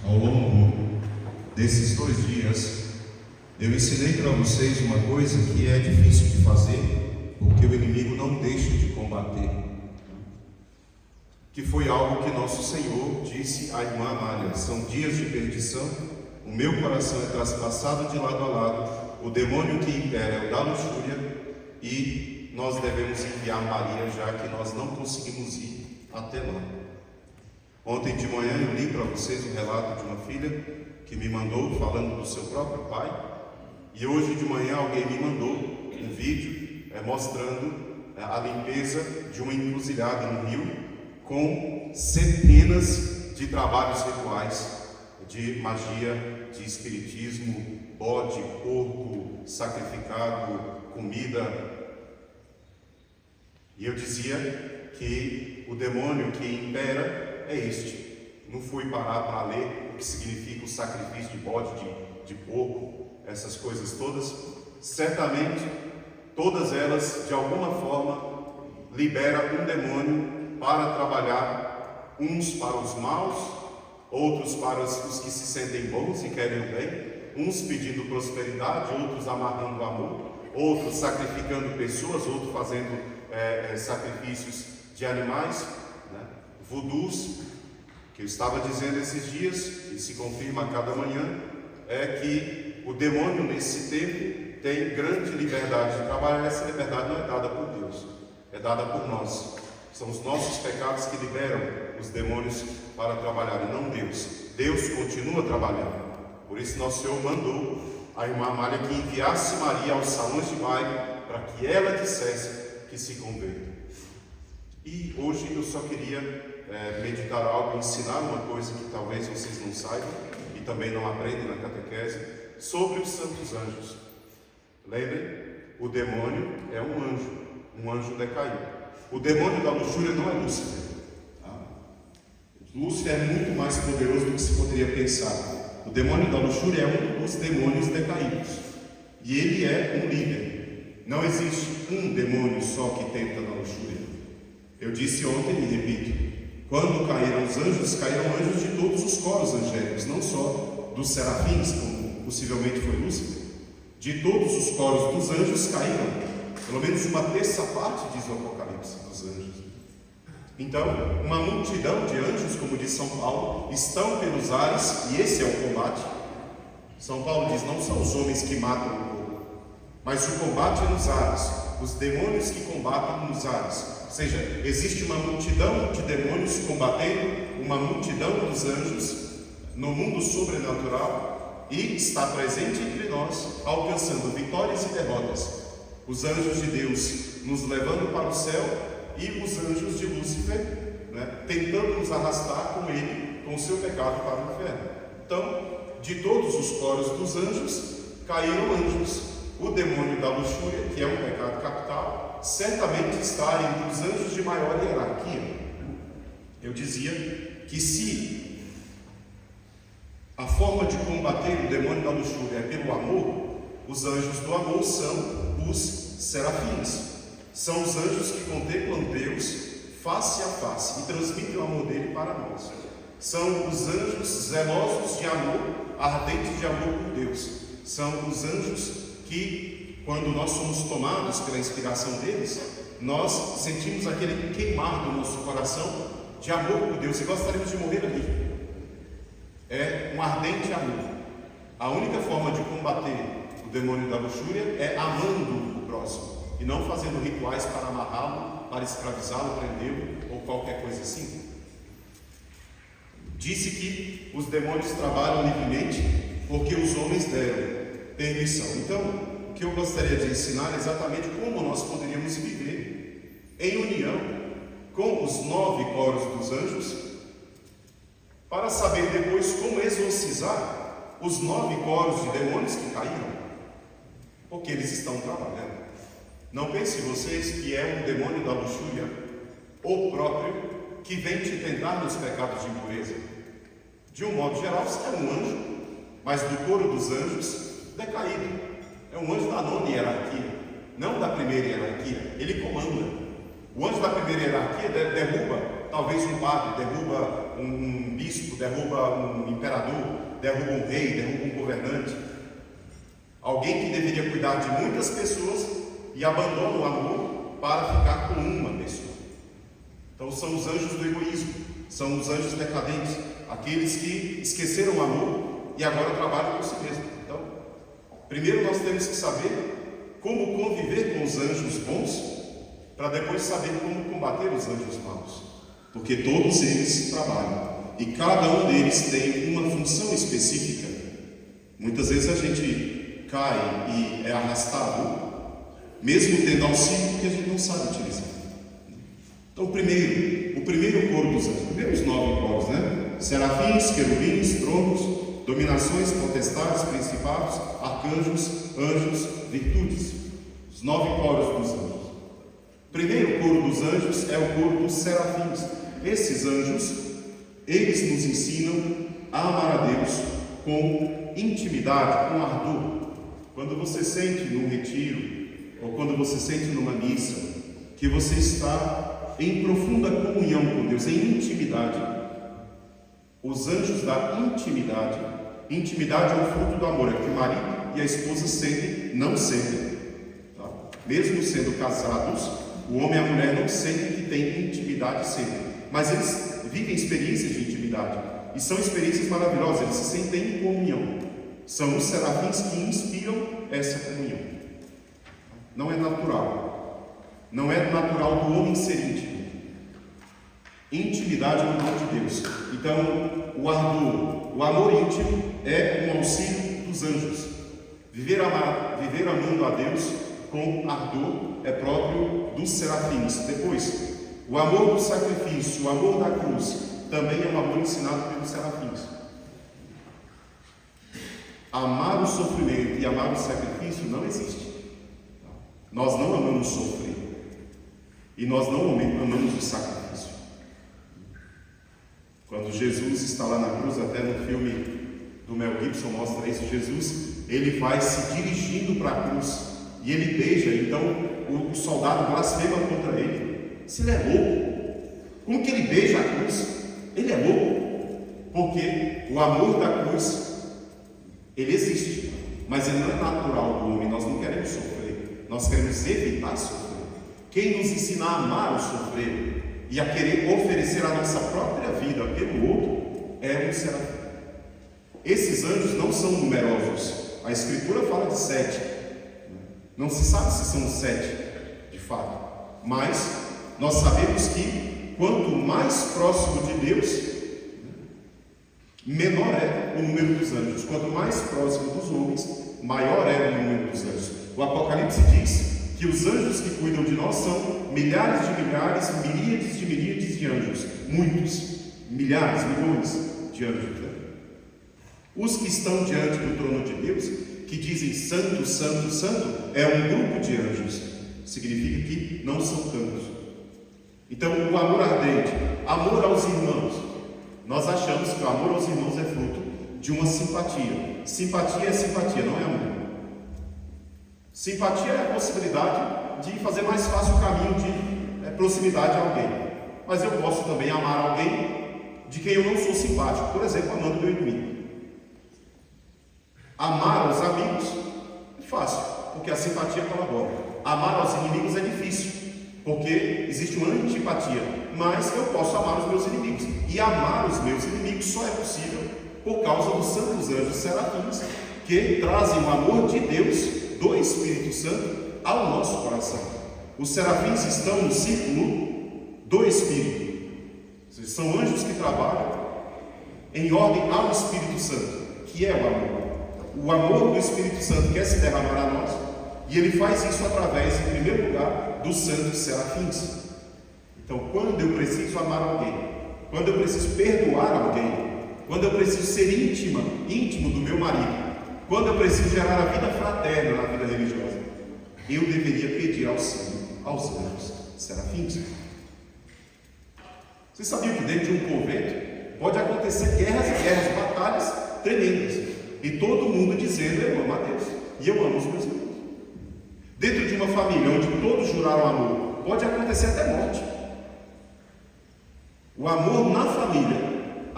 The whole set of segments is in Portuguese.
Ao longo desses 2 dias, eu ensinei para vocês uma coisa que é difícil de fazer, porque o inimigo não deixa de combater, que foi algo que nosso Senhor disse à irmã Amália: são dias de perdição, o meu coração é traspassado de lado a lado, o demônio que impera é o da luxúria, e nós devemos enviar Maria, já que nós não conseguimos ir até lá. Ontem de manhã eu li para vocês o relato de uma filha que me mandou falando do seu próprio pai, e hoje de manhã alguém me mandou um vídeo mostrando a limpeza de uma encruzilhada no Rio, com centenas de trabalhos rituais de magia, de espiritismo, bode, porco sacrificado, comida. E eu dizia que o demônio que impera é este. Não fui parar para ler o que significa o sacrifício de bode, de porco, essas coisas todas. Certamente, todas elas, de alguma forma, liberam um demônio para trabalhar, uns para os maus, outros para os que se sentem bons e querem o bem, uns pedindo prosperidade, outros amarrando amor, outros sacrificando pessoas, outros fazendo sacrifícios de animais, né? Voodoos, que eu estava dizendo esses dias, e se confirma a cada manhã, é que o demônio nesse tempo tem grande liberdade de trabalhar. Essa liberdade não é dada por Deus, é dada por nós. São os nossos pecados que liberam os demônios para trabalhar, e não Deus. Deus continua trabalhando. Por isso nosso Senhor mandou a irmã Amália que enviasse Maria aos salões de baile para que ela dissesse que se converta. E hoje eu só queria meditar algo, ensinar uma coisa que talvez vocês não saibam e também não aprendem na catequese, sobre os santos anjos. Lembrem, o demônio é um anjo decaído. O demônio da luxúria não é Lúcifer. Lúcifer é muito mais poderoso do que se poderia pensar. O demônio da luxúria é um dos demônios decaídos. E ele é um líder. Não existe um demônio só que tenta na luxúria. Eu disse ontem e repito: quando caíram os anjos, caíram anjos de todos os coros angélicos, não só dos serafins, como possivelmente foi Lúcifer. De todos os coros dos anjos caíram, pelo menos uma terça parte, diz o Apocalipse, dos anjos. Então, uma multidão de anjos, como diz São Paulo, estão pelos ares, e esse é o combate. São Paulo diz: não são os homens que matam o povo, mas o combate é nos ares, os demônios que combatem nos ares. Ou seja, existe uma multidão de demônios combatendo uma multidão dos anjos no mundo sobrenatural, e está presente entre nós, alcançando vitórias e derrotas. Os anjos de Deus nos levando para o céu, e os anjos de Lúcifer, tentando nos arrastar com ele, com o seu pecado, para o inferno. Então, de todos os coros dos anjos, caíram anjos. O demônio da luxúria, que é um pecado capital, certamente está entre os anjos de maior hierarquia. Eu dizia que se a forma de combater o demônio da luxúria é pelo amor, os anjos do amor são os serafins. São os anjos que contemplam Deus face a face e transmitem o amor dele para nós. São os anjos zelosos de amor, ardentes de amor por Deus. São os anjos que, quando nós somos tomados pela inspiração deles, nós sentimos aquele queimar do nosso coração de amor por Deus e gostaríamos de morrer ali. É um ardente amor. A única forma de combater o demônio da luxúria é amando o próximo e não fazendo rituais para amarrá-lo, para escravizá-lo, prendê-lo ou qualquer coisa assim. Disse que os demônios trabalham livremente porque os homens deram permissão. Então, o que eu gostaria de ensinar é exatamente como nós poderíamos viver em união com os 9 coros dos anjos, para saber depois como exorcizar os 9 coros de demônios que caíram, porque eles estão trabalhando. Não pense vocês que é um demônio da luxúria ou próprio que vem te tentar nos pecados de impureza. De um modo geral, você é um anjo, mas do coro dos anjos, decaído. É um anjo da 9ª hierarquia, não da 1ª hierarquia. Ele comanda. O anjo da 1ª hierarquia derruba talvez um padre, derruba um bispo, derruba um imperador, derruba um rei, derruba um governante. Alguém que deveria cuidar de muitas pessoas e abandona o amor para ficar com uma pessoa. Então são os anjos do egoísmo, são os anjos decadentes, aqueles que esqueceram o amor e agora trabalham por si mesmos. Então, primeiro nós temos que saber como conviver com os anjos bons, para depois saber como combater os anjos maus. Porque todos eles trabalham e cada um deles tem uma função específica. Muitas vezes a gente cai e é arrastado, mesmo tendo auxílio que a gente não sabe utilizar. Então, o primeiro coro dos anjos, primeiros 9 coros, né? Serafins, querubins, tronos, dominações, potestades, principados, arcanjos, anjos, virtudes. Os 9 coros dos anjos. O primeiro coro dos anjos é o coro dos serafins. Esses anjos, eles nos ensinam a amar a Deus com intimidade, com ardor. Quando você sente num retiro, ou quando você sente numa missa, que você está em profunda comunhão com Deus, em intimidade, os anjos da intimidade, intimidade é o fruto do amor, é o que o marido e a esposa sentem, não sentem, tá? Mesmo sendo casados, o homem e a mulher não sentem que têm intimidade sempre, mas eles vivem experiências de intimidade, e são experiências maravilhosas, eles se sentem em comunhão. São os serafins que inspiram essa comunhão. Não é natural. Não é natural do homem ser íntimo. Intimidade no nome de Deus. Então, o ardor, o amor íntimo é um auxílio dos anjos. Viver amando a Deus com ardor é próprio dos serafins. Depois, o amor do sacrifício, o amor da cruz, também é um amor ensinado pelos serafins. Amar o sofrimento e amar o sacrifício não existe. Nós não amamos sofrer e nós não amamos o sacrifício. Quando Jesus está lá na cruz, até no filme do Mel Gibson mostra isso, Jesus, ele vai se dirigindo para a cruz e ele beija, então o soldado blasfema contra ele. Se ele é louco, como que ele beija a cruz? Ele é louco, porque o amor da cruz, ele existe, mas ele não é natural do homem. Nós não queremos sofrer, nós queremos evitar sofrer. Quem nos ensina a amar o sofrer e a querer oferecer a nossa própria vida pelo outro é um serafim. Esses anjos não são numerosos. A Escritura fala de 7. Não se sabe se são 7 de fato, mas nós sabemos que quanto mais próximo de Deus, menor é o número dos anjos. Quanto mais próximo dos homens, maior é o número dos anjos. O Apocalipse diz que os anjos que cuidam de nós são milhares de milhares, miríades de anjos. Muitos, milhares, milhões de anjos, né? Os que estão diante do trono de Deus, que dizem santo, santo, santo, é um grupo de anjos. Significa que não são tantos. Então, o amor ardente, amor aos irmãos. Nós achamos que o amor aos irmãos é fruto de uma simpatia. Simpatia é simpatia, não é amor. Simpatia é a possibilidade de fazer mais fácil o caminho de proximidade a alguém. Mas eu posso também amar alguém de quem eu não sou simpático. Por exemplo, amando meu inimigo. Amar aos amigos é fácil, porque a simpatia colabora. Amar aos inimigos é difícil, porque existe uma antipatia. Mas eu posso amar os meus inimigos. E amar os meus inimigos só é possível por causa dos santos anjos serafins, que trazem o amor de Deus, do Espírito Santo, ao nosso coração. Os serafins estão no círculo do Espírito. São anjos que trabalham em ordem ao Espírito Santo, que é o amor. O amor do Espírito Santo quer se derramar a nós, e ele faz isso através, em primeiro lugar, dos santos serafins. Então, quando eu preciso amar alguém, quando eu preciso perdoar alguém, quando eu preciso ser íntimo do meu marido, quando eu preciso gerar a vida fraterna na vida religiosa, eu deveria pedir auxílio aos anjos serafins. Vocês sabiam que dentro de um convento pode acontecer guerras e guerras, batalhas tremendas, e todo mundo dizendo: eu amo a Deus e eu amo os meus irmãos. Dentro de uma família onde todos juraram amor, pode acontecer até morte. O amor na família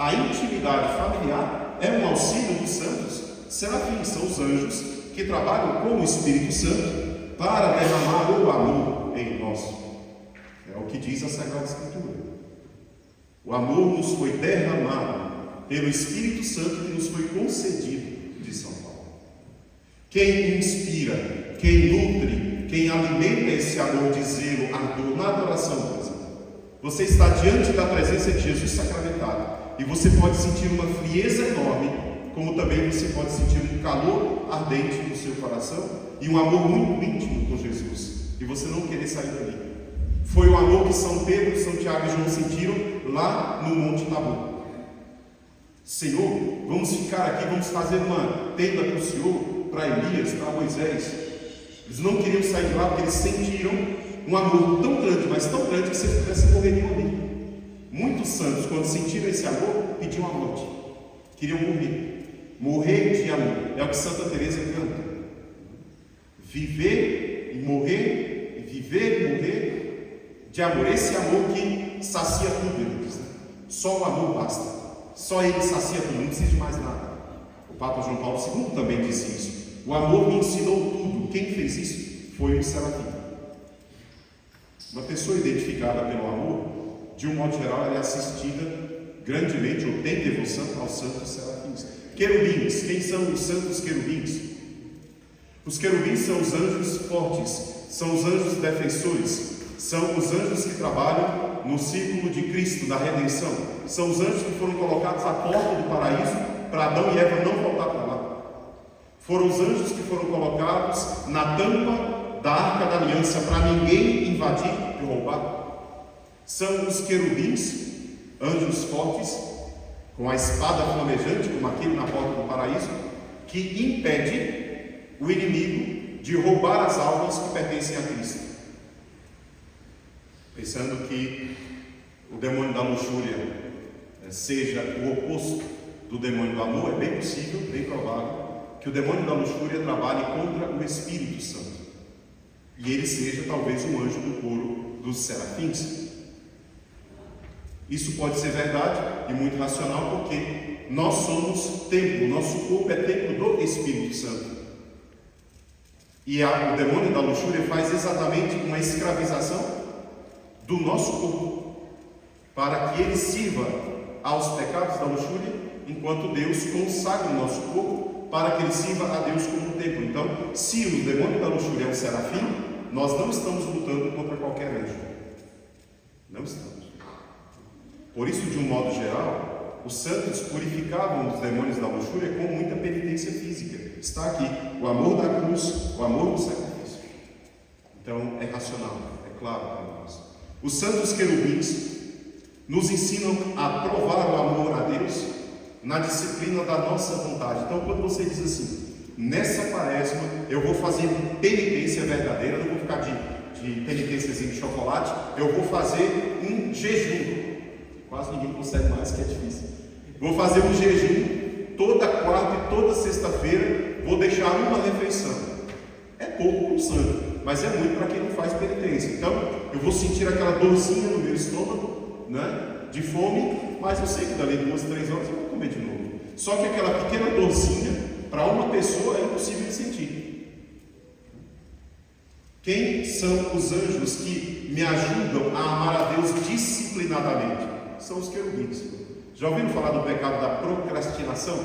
a intimidade familiar é um auxílio dos santos serafins, são os anjos que trabalham com o Espírito Santo para derramar o amor em nós. É o que diz a Sagrada Escritura. O amor nos foi derramado pelo Espírito Santo que nos foi concedido de São Paulo. Quem inspira, quem nutre, quem alimenta esse amor de zelo, ardor na adoração, por exemplo. Você está diante da presença de Jesus sacramentado e você pode sentir uma frieza enorme, como também você pode sentir um calor ardente no seu coração e um amor muito íntimo com Jesus, e você não querer sair dali. Foi o amor que São Pedro, São Tiago e João sentiram lá no Monte Tabor. Senhor, vamos ficar aqui, vamos fazer uma tenda para o Senhor, para Elias, para Moisés. Eles não queriam sair de lá porque eles sentiram um amor tão grande, mas tão grande que se eles pudessem morrer ali. Muitos santos, quando sentiram esse amor, pediam a morte, queriam morrer. Morrer de amor, é o que Santa Teresa canta. Viver e morrer, e viver e morrer de amor. Esse amor que sacia tudo, ele diz, né? Só o amor basta. Só ele sacia tudo, não precisa de mais nada. O Papa João Paulo II também disse isso. O amor me ensinou tudo. Quem fez isso foi o serafim. Uma pessoa identificada pelo amor, de um modo geral, ela é assistida grandemente, ou tem devoção aos santos serafins. Querubins, quem são os santos querubins? Os querubins são os anjos fortes, são os anjos defensores, são os anjos que trabalham no círculo de Cristo, da redenção. São os anjos que foram colocados à porta do paraíso para Adão e Eva não voltar para lá. Foram os anjos que foram colocados na tampa da Arca da Aliança para ninguém invadir e roubar. São os querubins, anjos fortes, com a espada flamejante, como aquele na porta do paraíso, que impede o inimigo de roubar as almas que pertencem a Cristo. Pensando que o demônio da luxúria seja o oposto do demônio do amor, é bem possível, bem provável, que o demônio da luxúria trabalhe contra o Espírito Santo. E ele seja talvez um anjo do coro dos serafins. Isso pode ser verdade e muito racional, porque nós somos templo, nosso corpo é templo do Espírito Santo. E o demônio da luxúria faz exatamente uma escravização do nosso corpo, para que ele sirva aos pecados da luxúria, enquanto Deus consagra o nosso corpo para que ele sirva a Deus como um templo. Então, se o demônio da luxúria é um serafim, nós não estamos lutando contra qualquer anjo. Não estamos. Por isso, de um modo geral, os santos purificavam os demônios da luxúria com muita penitência física. Está aqui o amor da cruz, o amor do sacrifício. Então, é racional, é claro para nós. Os santos querubins nos ensinam a provar o amor a Deus na disciplina da nossa vontade. Então, quando você diz assim, nessa quaresma eu vou fazer penitência verdadeira, não vou ficar de penitênciazinho de chocolate, eu vou fazer um jejum. Quase ninguém consegue mais, que é difícil. Vou fazer um jejum toda quarta e toda sexta-feira, vou deixar uma refeição. É pouco para o santo, mas é muito para quem não faz penitência. Então, eu vou sentir aquela dorzinha no meu estômago, né, de fome, mas eu sei que dali 2, 3 horas eu vou comer de novo. Só que aquela pequena dorzinha, para uma pessoa, é impossível de sentir. Quem são os anjos que me ajudam a amar a Deus disciplinadamente? São os querubins. Já ouviram falar do pecado da procrastinação?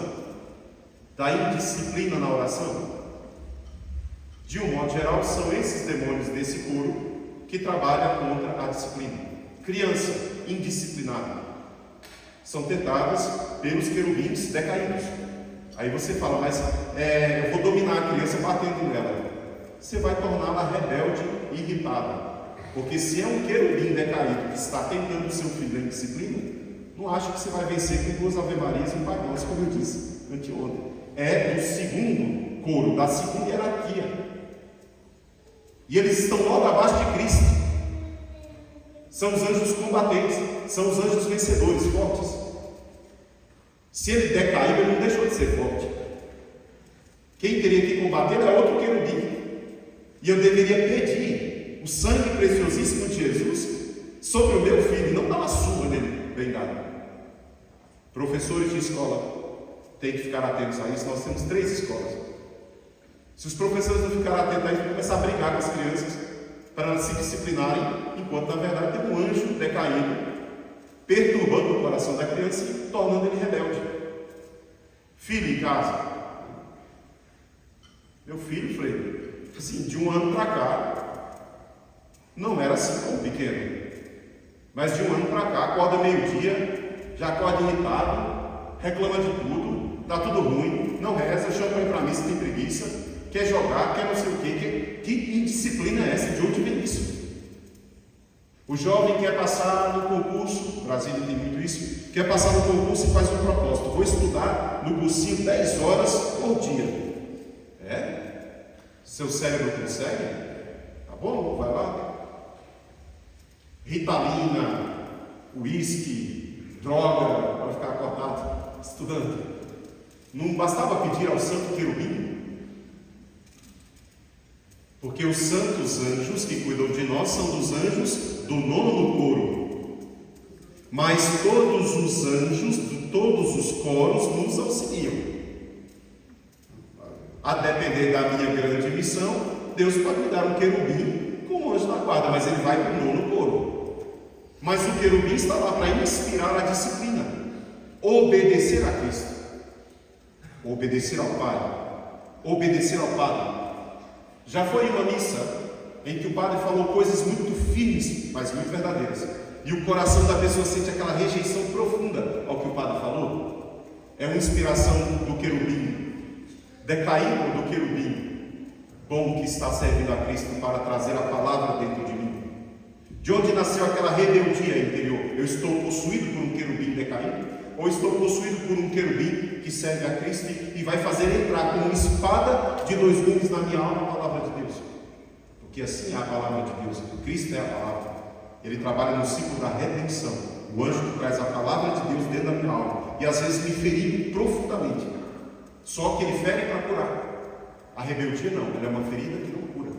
Da indisciplina na oração? De um modo geral, são esses demônios desse coro que trabalham contra a disciplina. Criança indisciplinada são tentadas pelos querubins decaídos. Aí você fala, mas eu vou dominar a criança batendo nela. Você vai torná-la rebelde e irritada. Porque se é um querubim decaído que está tentando o seu filho em disciplina, não acho que você vai vencer com 2 Ave-Marias e um Pai Nosso, como eu disse anteontem. É do segundo coro, da segunda hierarquia. E eles estão logo abaixo de Cristo. São os anjos combatentes, são os anjos vencedores, fortes. Se ele decaiu, ele não deixou de ser forte. Quem teria que combater é outro querubim. E eu deveria pedir o sangue preciosíssimo de Jesus sobre o meu filho, não dar uma surra nele, bem dado. Professores de escola têm que ficar atentos a isso. Nós temos 3 escolas. Se os professores não ficarem atentos a isso, vão começar a brigar com as crianças para elas se disciplinarem, enquanto na verdade tem um anjo decaído, perturbando o coração da criança e tornando ele rebelde. Filho em casa. Meu filho, Frei, assim, de um ano para cá, não era assim como pequeno. Mas de um ano para cá, acorda meio-dia, já acorda irritado, reclama de tudo, está tudo ruim, não reza, chama para ir para a missa, tem preguiça, quer jogar, quer não sei o quê. Que indisciplina é essa? De onde vem isso? O jovem quer passar no concurso, Brasília tem muito isso, quer passar no concurso e faz um propósito: vou estudar no cursinho 10 horas por dia. Seu cérebro consegue? Tá bom, vai lá. Ritalina, uísque, droga, para ficar acordado, estudando. Não bastava pedir ao santo querubim? Porque os santos anjos que cuidam de nós são dos anjos do 9º coro. Mas todos os anjos de todos os coros nos auxiliam. A depender da minha grande missão, Deus pode me dar um querubim com um anjo da guarda, mas ele vai para o 9º coro. Mas o querubim está lá para inspirar a disciplina, obedecer a Cristo, obedecer ao Pai, obedecer ao Padre. Já foi uma missa em que o padre falou coisas muito firmes, mas muito verdadeiras, e o coração da pessoa sente aquela rejeição profunda ao que o padre falou. É uma inspiração do querubim, decaído do querubim, bom que está servindo a Cristo para trazer a palavra dentro de mim. De onde nasceu aquela rebeldia interior? Eu estou possuído por um querubim decaído? Ou estou possuído por um querubim que serve a Cristo e vai fazer entrar como uma espada de 2 gumes na minha alma a palavra de Deus? Porque assim é a palavra de Deus. Cristo é a palavra. Ele trabalha no ciclo da redenção. O anjo que traz a palavra de Deus dentro da minha alma e às vezes me ferindo profundamente. Só que ele fere para curar. A rebeldia não, ela é uma ferida que não cura.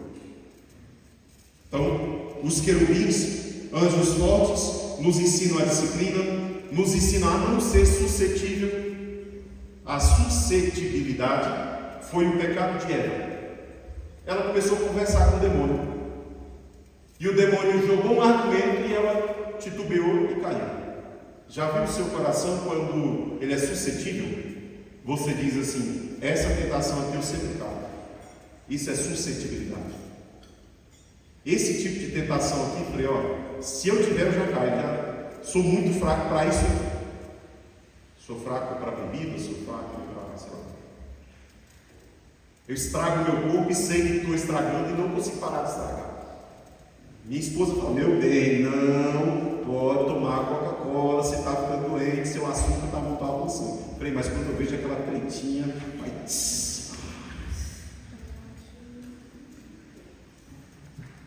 Então, os querubins, anjos fortes, nos ensinam a disciplina, nos ensinam a não ser suscetível. A suscetibilidade foi o pecado de Eva. Ela começou a conversar com o demônio. E o demônio jogou um argumento e ela titubeou e caiu. Já viu o seu coração quando ele é suscetível? Você diz assim: essa tentação aqui eu sempre caio. Isso é suscetibilidade. Esse tipo de tentação aqui, falei, ó, se eu tiver eu já caio, já sou muito fraco para isso. Sou fraco para bebida, sou fraco para, sei lá. Eu estrago meu corpo e sei que estou estragando e não consigo parar de estragar. Minha esposa fala: meu bem, não pode tomar Coca-Cola, você está ficando doente, seu açúcar está muito alto assim. Falei, mas quando eu vejo aquela pretinha, vai...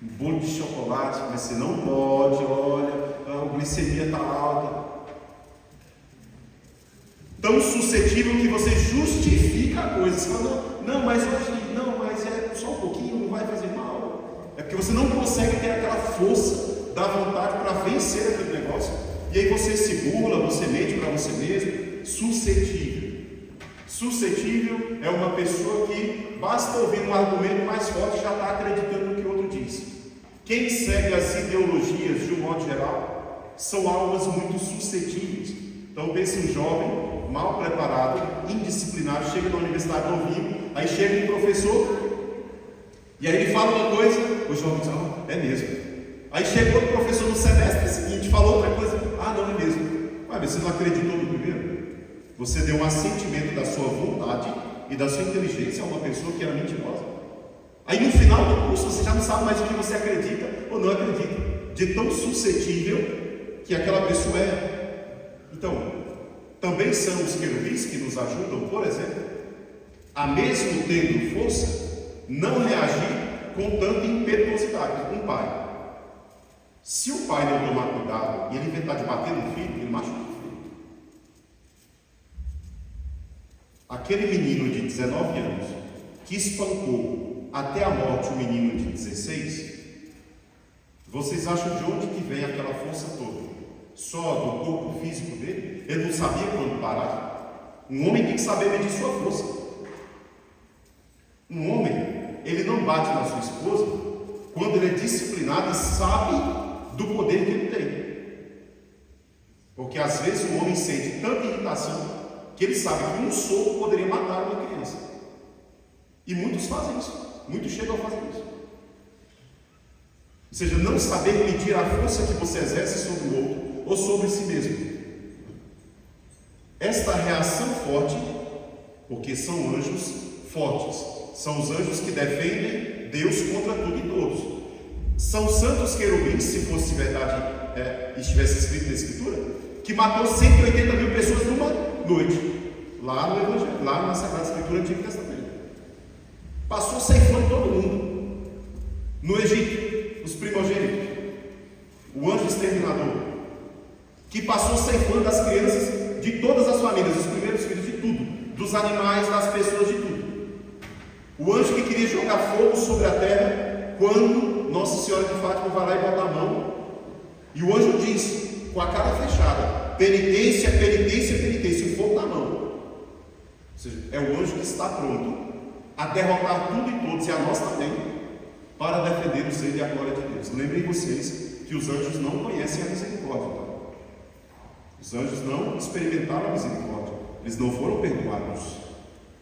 um bolo de chocolate, mas você não pode, olha, a glicemia está alta. Tão suscetível que você justifica a coisa. Você fala, não, mas hoje, não, mas é só um pouquinho, não vai fazer mal. É porque você não consegue ter aquela força da vontade para vencer aquele negócio. E aí você se burla, você mente para você mesmo. Suscetível. Suscetível é uma pessoa que basta ouvir um argumento mais forte já está acreditando no que o outro diz. Quem segue as ideologias de um modo geral são almas muito suscetíveis. Então pense um jovem mal preparado, indisciplinado, chega na universidade novinho, aí chega um professor e aí ele fala uma coisa, o jovem diz: é mesmo. Aí chega outro professor no semestre seguinte, falou outra coisa: não é mesmo. Mas você não acreditou no primeiro? Você deu um assentimento da sua vontade e da sua inteligência a uma pessoa que era mentirosa. Aí no final do curso você já não sabe mais o que você acredita ou não acredita, de tão suscetível que aquela pessoa é. Então, também são os querubins que nos ajudam, por exemplo, a mesmo tendo força, não reagir com tanta impetuosidade. Um pai, se o pai não tomar cuidado e ele inventar de bater no filho, ele machuca o filho. Aquele menino de 19 anos que espancou até a morte o menino de 16, vocês acham de onde que vem aquela força toda? só do corpo físico dele, ele não sabia quando parar. Um homem tem que saber medir sua força. Um homem, ele não bate na sua esposa quando ele é disciplinado e sabe do poder que ele tem. Porque às vezes o homem sente tanta irritação que ele sabe que um soco poderia matar uma criança. E muitos fazem isso. Muitos chegam a fazer isso. Ou seja, não saber medir a força que você exerce sobre o outro ou sobre si mesmo. Esta reação forte, porque são anjos fortes, são os anjos que defendem Deus contra tudo e todos. São santos querubins, se fosse verdade, estivesse escrito na Escritura, que matou 180 mil pessoas numa noite, lá no Evangelho, lá na Sagrada Escritura do Antigo Testamento. Passou ceifando todo mundo. No Egito, os primogênitos, o anjo exterminador, que passou ceifando as crianças de todas as famílias, os primeiros filhos de tudo, dos animais, das pessoas, de tudo. O anjo que queria jogar fogo sobre a terra, quando Nossa Senhora de Fátima vai lá e bota a mão, e o anjo diz, com a cara fechada: penitência, penitência, penitência, e fogo na mão. Ou seja, é o anjo que está pronto a derrotar tudo e todos, e a nós também, para defender o ser e a glória de Deus. Lembrem vocês que os anjos não conhecem a misericórdia, tá? Os anjos não experimentaram a misericórdia, eles não foram perdoados.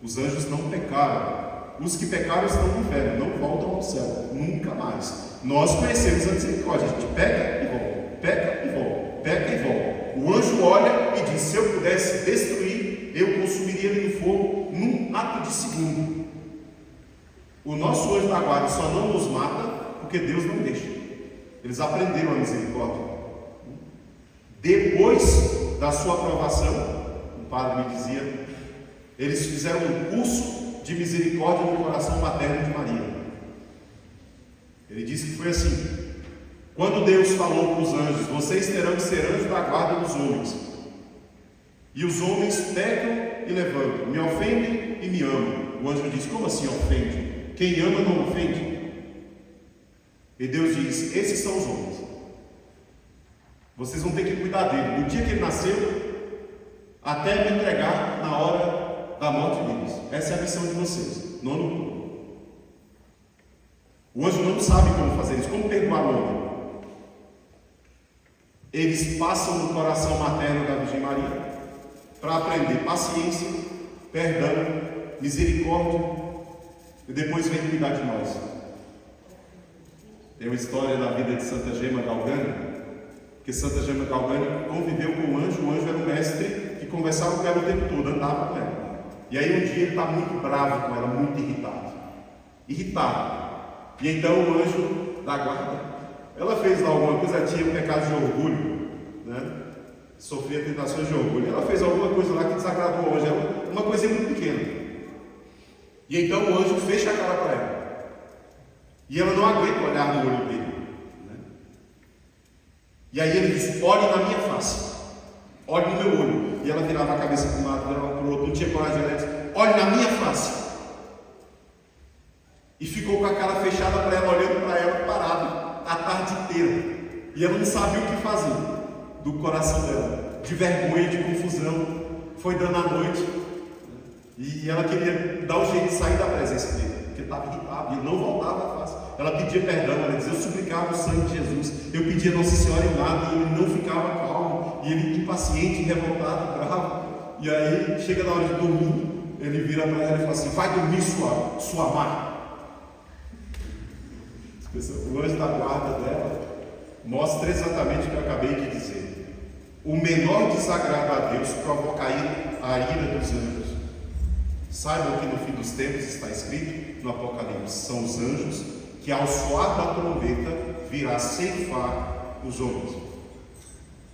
Os anjos não pecaram. Os que pecaram estão no inferno, não voltam ao céu, nunca mais. Nós conhecemos a misericórdia, a gente peca e volta, peca e volta, peca e volta. O anjo olha e diz: se eu pudesse destruir, eu consumiria ele no fogo num ato de segundo. O nosso anjo da guarda só não nos mata porque Deus não deixa. Eles aprenderam a misericórdia. Depois da sua aprovação, o padre me dizia, eles fizeram um curso de misericórdia no coração materno de Maria. Ele disse que foi assim: quando Deus falou para os anjos: vocês terão que ser anjos da guarda dos homens, e os homens pecam e levantam, me ofendem e me amam. O anjo diz: como assim ofende? Quem ama não ofende? E Deus diz: esses são os homens, vocês vão ter que cuidar dele, do dia que ele nasceu até me entregar na hora da morte deles. Essa é a missão de vocês. Nono ponto. O anjo não sabe como fazer isso, como perdoar o homem. Eles passam no coração materno da Virgem Maria para aprender paciência, perdão, misericórdia, e depois vem cuidar de nós. Tem uma história da vida de Santa Gema Galgani, que Santa Gema Galgani conviveu com o anjo era um mestre que conversava com ela o tempo todo, andava com ela. E aí um dia ele está muito bravo com ela, muito irritado. E então o anjo da guarda, ela fez lá alguma coisa, ela tinha um pecado de orgulho, né? Sofria tentações de orgulho. Ela fez alguma coisa lá que desagradou o anjo, uma coisa muito pequena. E então o anjo fecha a cara para ela. E ela não aguenta olhar no olho dele, né? E aí ele diz: olhe na minha face, olhe no meu olho. E ela virava a cabeça para um lado, virava para o outro, não tinha coragem. Ela disse: olhe na minha face. E ficou com a cara fechada para ela, olhando para ela, parado a tarde inteira. E ela não sabia o que fazer do coração dela, de vergonha, de confusão. Foi dando a noite, e ela queria dar o jeito de sair da presença dele, porque estava irritado, e ele não voltava à face. Ela pedia perdão, ela dizia: eu suplicava o sangue de Jesus, eu pedia a Nossa Senhora em nada, e ele não ficava calmo, e ele impaciente, revoltado, bravo. E aí chega na hora de dormir, ele vira para ela e fala assim: vai dormir, sua má. O anjo da guarda dela mostra exatamente o que eu acabei de dizer. O menor desagrado a Deus provoca a ira dos anjos. Saibam que no fim dos tempos está escrito no Apocalipse: são os anjos que ao soar da trombeta virá ceifar os homens.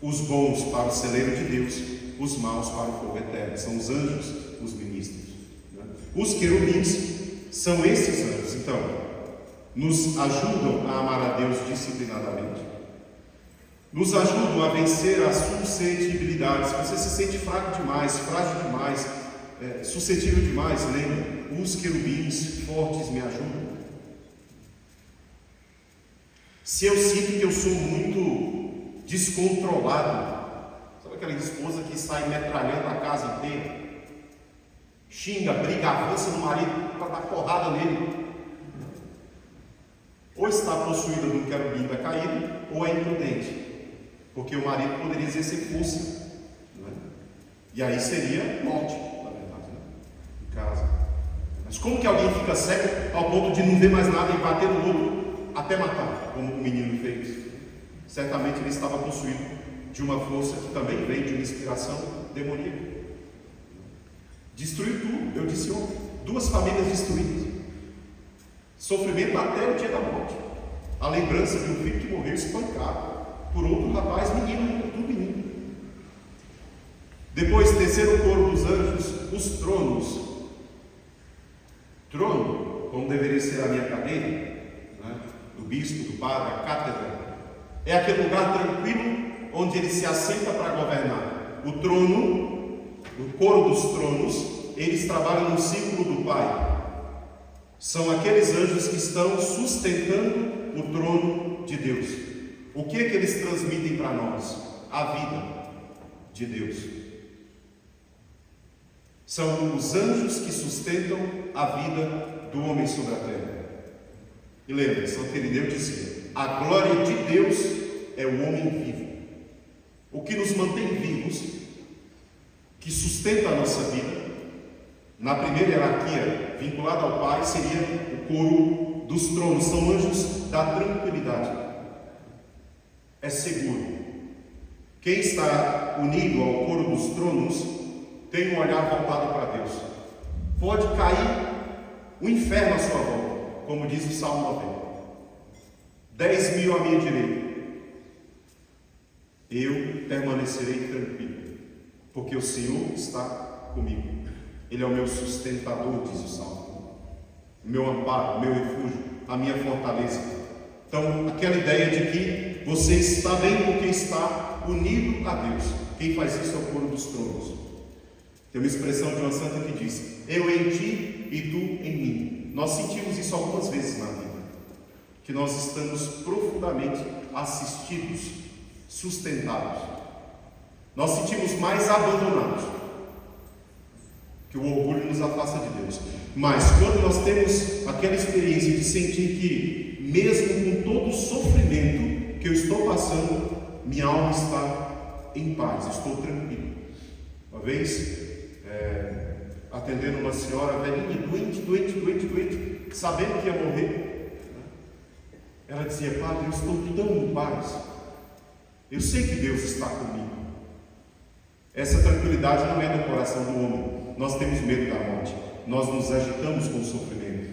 Os bons para o celeiro de Deus, os maus para o fogo eterno. São os anjos, os ministros, né? Os querubins são esses anjos. Então, nos ajudam a amar a Deus disciplinadamente, nos ajudam a vencer as suscetibilidades. Se você se sente fraco demais, frágil demais, suscetível demais, lembra: os querubins fortes me ajudam. Se eu sinto que eu sou muito descontrolado, aquela esposa que sai metralhando a casa inteira, xinga, briga, avança no marido para dar porrada nele. Ou está possuída de um querubim da caída, ou é imprudente, porque o marido poderia exercer força, não é? E aí seria morte, na verdade, né? Em casa. Mas como que alguém fica cego ao ponto de não ver mais nada e bater no outro até matar, como o menino fez? Certamente ele estava possuído de uma força que também vem de uma inspiração demoníaca. Destruiu tudo, eu disse ontem, 2 famílias destruídas. Sofrimento até o dia da morte. A lembrança de um filho que morreu espancado por outro rapaz, menino, tudo menino. Depois, terceiro coro dos anjos, os tronos. Trono, como deveria ser a minha cadeira, né? Do bispo, do padre, a cátedra, é aquele lugar tranquilo onde ele se assenta para governar. O trono, o coro dos tronos, eles trabalham no círculo do Pai. São aqueles anjos que estão sustentando o trono de Deus. O que é que eles transmitem para nós? A vida de Deus. São os anjos que sustentam a vida do homem sobre a terra. E lembre, Santo Irineu dizia: a glória de Deus é o homem vivo. O que nos mantém vivos, que sustenta a nossa vida, na primeira hierarquia, vinculada ao Pai, seria o coro dos tronos. São anjos da tranquilidade. É seguro. Quem está unido ao coro dos tronos tem um olhar voltado para Deus. Pode cair o inferno à sua volta, como diz o Salmo 90. 10.000 à minha direita, eu permanecerei tranquilo, porque o Senhor está comigo. Ele é o meu sustentador, diz o Salmo, o meu amparo, o meu refúgio, a minha fortaleza. Então, aquela ideia de que você está bem porque está unido a Deus. Quem faz isso é o coro dos tronos. Tem uma expressão de uma santa que diz: eu em ti e tu em mim. Nós sentimos isso algumas vezes na vida, que nós estamos profundamente assistidos, sustentados. Nós sentimos mais abandonados, que o orgulho nos afasta de Deus. Mas quando nós temos aquela experiência de sentir que, mesmo com todo o sofrimento que eu estou passando, minha alma está em paz, estou tranquilo. Uma vez, atendendo uma senhora velhinha, doente, sabendo que ia morrer, ela dizia: padre, eu estou tão em paz, eu sei que Deus está comigo. Essa tranquilidade não é do coração do homem. Nós temos medo da morte, nós nos agitamos com o sofrimento.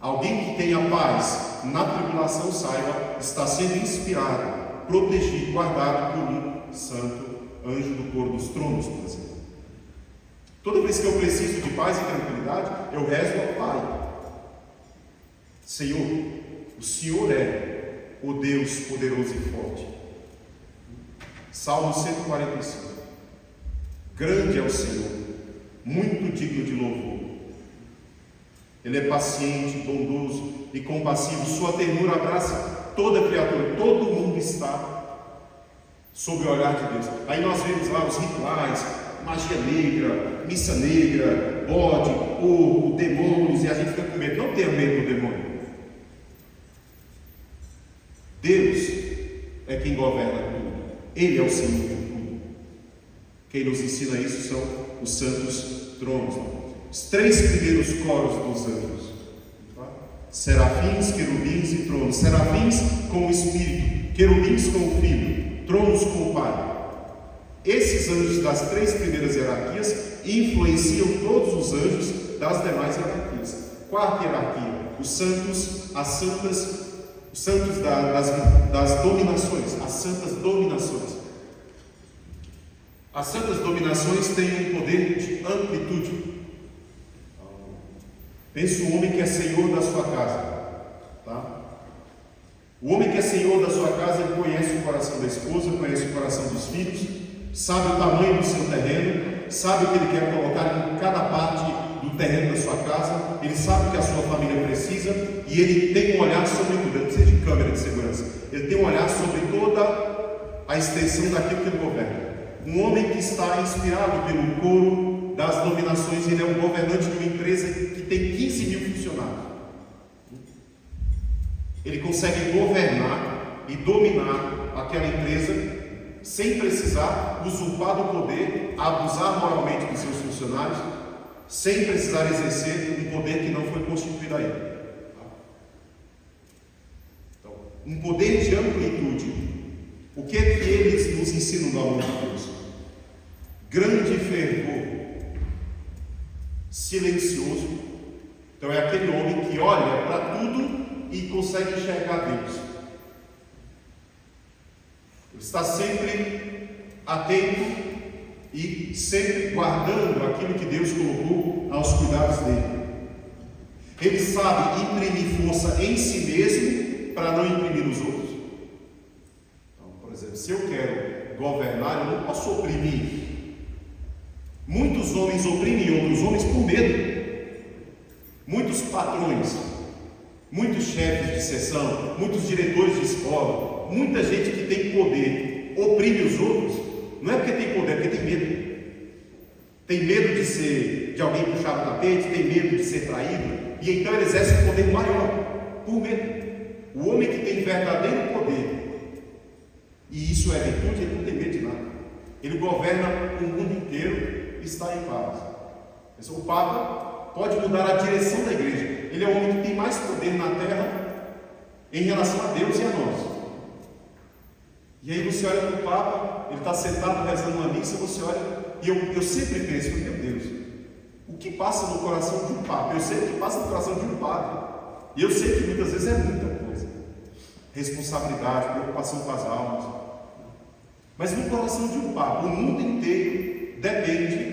Alguém que tenha paz na tribulação, saiba, está sendo inspirado, protegido, guardado por um santo anjo do coro dos tronos, por exemplo. Toda vez que eu preciso de paz e tranquilidade, eu rezo ao Pai: Senhor, o Senhor é o Deus poderoso e forte. Salmo 145. Grande é o Senhor, muito digno de louvor. Ele é paciente, bondoso e compassivo. Sua ternura abraça toda a criatura. Todo mundo está sob o olhar de Deus. Aí nós vemos lá os rituais, magia negra, missa negra, bode, porco, demônios, e a gente fica com medo. Não tenha medo do demônio. Deus é quem governa tudo. Ele é o Senhor de tudo. Quem nos ensina isso são os santos tronos. Os 3 primeiros coros dos anjos: serafins, querubins e tronos. Serafins com o Espírito, querubins com o Filho, tronos com o Pai. Esses anjos das 3 primeiras hierarquias influenciam todos os anjos das demais hierarquias. Quarta hierarquia: os santos, as santas, os santos das dominações, as santas dominações. As santas dominações têm um poder de amplitude. Pense o homem que é senhor da sua casa, tá? O homem que é senhor da sua casa, ele conhece o coração da esposa, conhece o coração dos filhos, sabe o tamanho do seu terreno, sabe o que ele quer colocar em cada parte do terreno da sua casa, ele sabe o que a sua família precisa, e ele tem um olhar sobre tudo. Ele precisa de câmera de segurança, ele tem um olhar sobre toda a extensão daquilo que ele governa. Um homem que está inspirado pelo coro das dominações. Ele é um governante de uma empresa que tem 15 mil funcionários. Ele consegue governar e dominar aquela empresa sem precisar usurpar do poder, abusar moralmente dos seus funcionários, sem precisar exercer um poder que não foi constituído a ele. Então, um poder de amplitude. O que é que eles nos ensinam no amor de Deus? Grande fervor, silencioso. Então é aquele homem que olha para tudo e consegue enxergar Deus. Ele está sempre atento e sempre guardando aquilo que Deus colocou aos cuidados dele. Ele sabe imprimir força em si mesmo para não imprimir nos outros. Então, por exemplo, se eu quero governar, eu não posso oprimir. Muitos homens oprimem outros homens por medo. Muitos patrões, muitos chefes de seção, muitos diretores de escola, muita gente que tem poder, oprime os outros, não é porque tem poder, é porque tem medo. Tem medo de alguém puxar o tapete, tem medo de ser traído, e então ele exerce um poder maior, por medo. O homem que tem verdadeiro poder, e isso é virtude, ele não tem medo de nada. Ele governa o mundo inteiro e está em paz. O Papa pode mudar a direção da igreja. Ele é o homem que tem mais poder na terra em relação a Deus e a nós. E aí você olha para o Papa, ele está sentado rezando uma missa, você olha, e eu sempre penso, meu Deus, o que passa no coração de um Papa? Eu sei o que passa no coração de um padre. E eu sei que muitas vezes é muita coisa. Responsabilidade, preocupação com as almas. Mas no coração de um Papa, o mundo inteiro depende.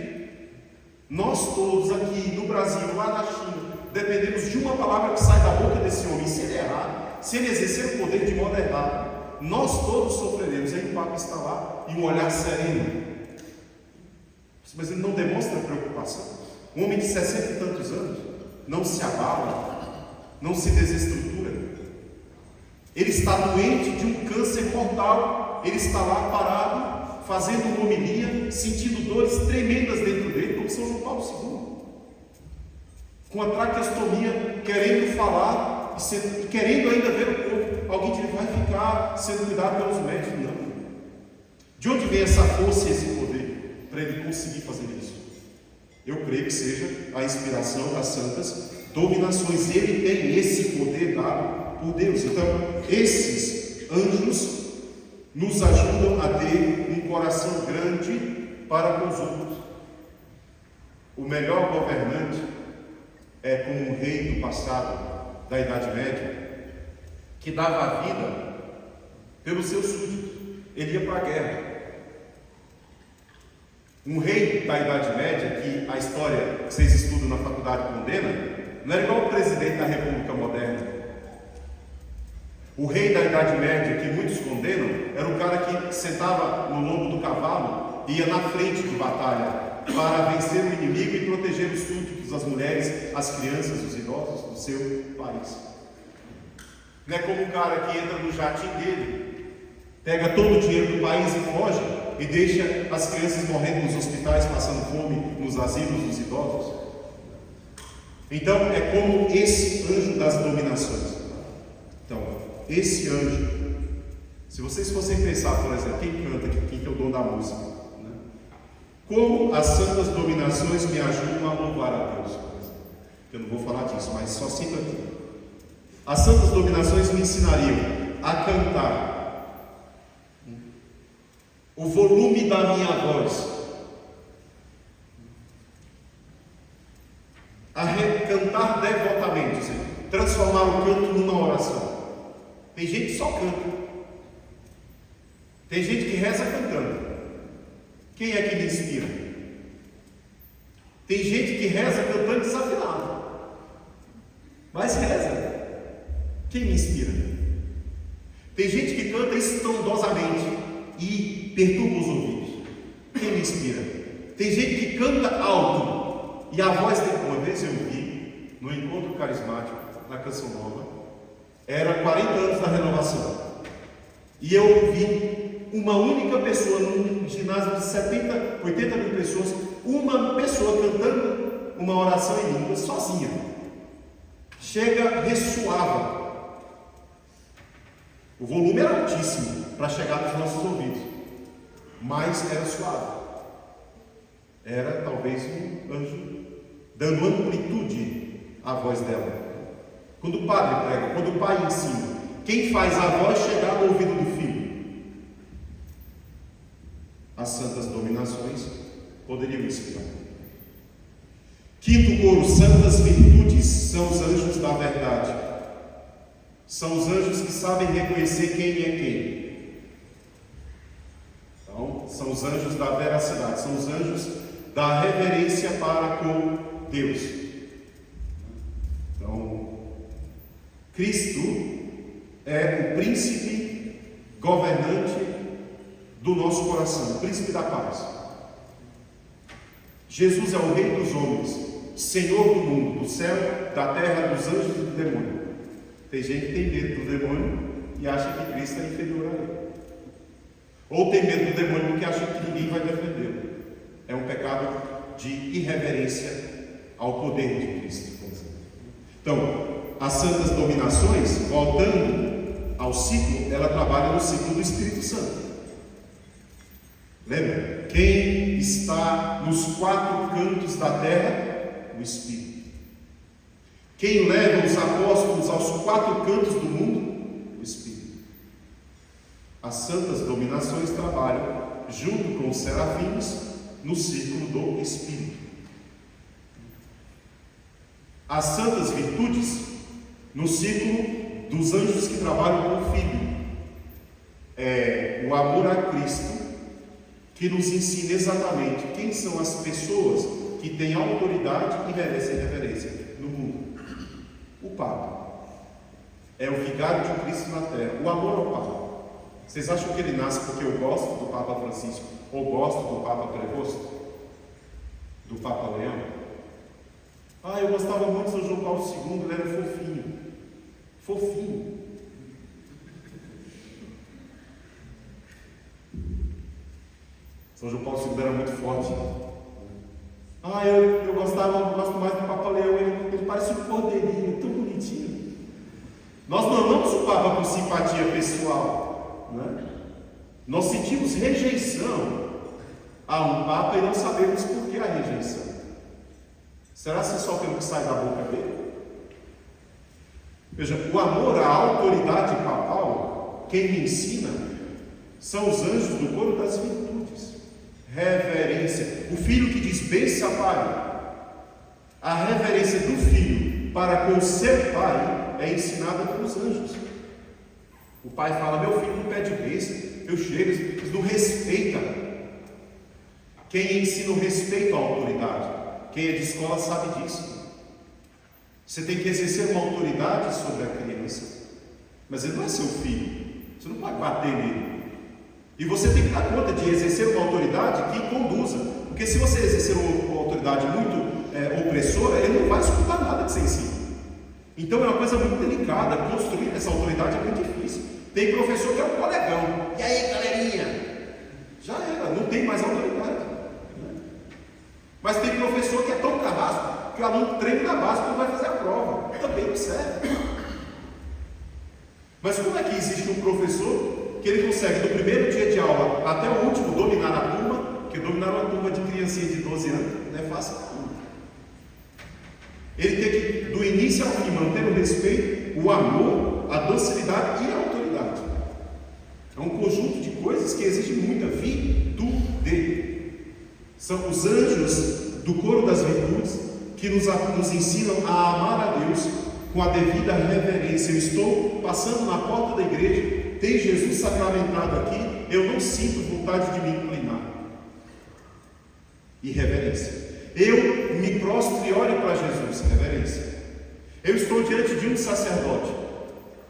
Nós todos aqui no Brasil, lá na China, dependemos de uma palavra que sai da boca desse homem. Se ele errar, se ele exercer o poder de modo errado, nós todos sofreremos. Aí o Papa está lá e um olhar sereno. Mas ele não demonstra preocupação. Um homem de 60 e tantos anos não se abala, não se desestrutura. Ele está doente de um câncer mortal. Ele está lá parado, fazendo uma homilia, sentindo dores tremendas dentro dele, como São João Paulo II, com a traqueostomia, querendo falar e querendo ainda ver o corpo. Alguém que vai ficar sendo cuidado pelos médicos? Não. De onde vem essa força e esse poder para ele conseguir fazer isso? Eu creio que seja a inspiração das santas dominações. Ele tem esse poder dado por Deus. Então, esses anjos nos ajudam a ter um coração grande para com os outros. O melhor governante é como um rei do passado, da Idade Média, que dava a vida pelos seus súditos. Ele ia para a guerra. Um rei da Idade Média, que a história que vocês estudam na faculdade condena, não era igual o presidente da República Moderna. O rei da Idade Média, que muitos condenam, era o cara que sentava no lombo do cavalo e ia na frente de batalha para vencer o inimigo e proteger os súditos, as mulheres, as crianças, os idosos do seu país. Não é como um cara que entra no jatinho dele, pega todo o dinheiro do país e foge e deixa as crianças morrendo nos hospitais, passando fome nos asilos dos idosos. Então é como esse anjo das dominações. Então, esse anjo, se vocês fossem pensar, por exemplo, quem canta aqui, quem que é o dono da música, né? Como as santas dominações me ajudam a louvar a Deus, por exemplo. Eu não vou falar disso, mas só cito aqui. As santas dominações me ensinariam a cantar o volume da minha voz, a cantar devotamente, ou seja, transformar o canto numa oração. Tem gente que só canta. Tem gente que reza cantando. Quem é que me inspira? Tem gente que reza cantando desafinado, mas reza. Quem me inspira? Tem gente que canta estrondosamente e perturba os ouvidos. Quem me inspira? Tem gente que canta alto e a voz dele. Uma vez eu vi no encontro carismático na Canção Nova. Era 40 anos da renovação. E eu ouvi uma única pessoa, num ginásio de 70, 80 mil pessoas, uma pessoa cantando uma oração em língua, sozinha. Chega, ressoava. O volume era altíssimo para chegar nos nossos ouvidos, mas era suave. Era talvez um anjo dando amplitude à voz dela. Quando o padre prega, quando o pai ensina, quem faz a voz chegar no ouvido do filho? As santas dominações poderiam inspirar. Quinto coro, santas virtudes são os anjos da verdade. São os anjos que sabem reconhecer quem é quem. Então, são os anjos da veracidade, são os anjos da reverência para com Deus. Então, Cristo é o príncipe governante do nosso coração, o príncipe da paz. Jesus é o rei dos homens, Senhor do mundo, do céu, da terra, dos anjos e do demônio. Tem gente que tem medo do demônio e acha que Cristo é inferior a ele. Ou tem medo do demônio porque acha que ninguém vai defendê-lo. É um pecado de irreverência ao poder de Cristo. Então, as santas dominações, voltando ao ciclo, ela trabalha no ciclo do Espírito Santo. Lembra? Quem está nos quatro cantos da terra? O Espírito. Quem leva os apóstolos aos quatro cantos do mundo? O Espírito. As santas dominações trabalham junto com os serafins no círculo do Espírito. As santas virtudes no círculo dos anjos que trabalham com o Filho. É o amor a Cristo que nos ensina exatamente quem são as pessoas que têm autoridade e merecem reverência no mundo. O Papa é o vigário de Cristo na terra. O amor ao Papa. Vocês acham que ele nasce porque eu gosto do Papa Francisco ou gosto do Papa Prevosto? Do Papa Leão? Eu gostava muito de São João Paulo II, ele era fofinho. Fofinho. São João Paulo II era muito forte. Eu gosto mais do Papa Leão, ele parece um cordeirinho, tão bonitinho. Nós não amamos o Papa por simpatia pessoal, né? Nós sentimos rejeição a um Papa e não sabemos por que a rejeição. Será que é só pelo que sai da boca dele? Veja, o amor à autoridade papal, quem me ensina, são os anjos do coro das virtudes. Reverência. O filho que diz, bença pai. A reverência do filho para com seu pai é ensinada pelos anjos. O pai fala, meu filho não pede bênção, eu chego, eles não respeitam. Quem ensina o respeito à autoridade? Quem é de escola sabe disso. Você tem que exercer uma autoridade sobre a criança, mas ele não é seu filho, você não pode bater nele. E você tem que dar conta de exercer uma autoridade que conduza, porque se você exercer uma autoridade muito opressora, ele não vai escutar nada que você ensina. Então é uma coisa muito delicada, construir essa autoridade é muito difícil. Tem professor que é um colegão, e aí galerinha? Já era, não tem mais autoridade. Mas tem professor que é tão carrasco que o aluno treina na base quando vai fazer a prova. Também não serve. Mas como é que existe um professor que ele consegue, do primeiro dia de aula até o último, dominar a turma? Porque dominar uma turma de criancinha de 12 anos não é fácil não. Ele tem que, do início ao fim, manter o respeito, o amor, a docilidade e a autoridade. É um conjunto de coisas que exige muita virtude. São os anjos do coro das virtudes que nos ensinam a amar a Deus com a devida reverência. Eu estou passando na porta da igreja, tem Jesus sacramentado aqui, eu não sinto vontade de me inclinar. E reverência. Eu me prostro e olho para Jesus, reverência. Eu estou diante de um sacerdote,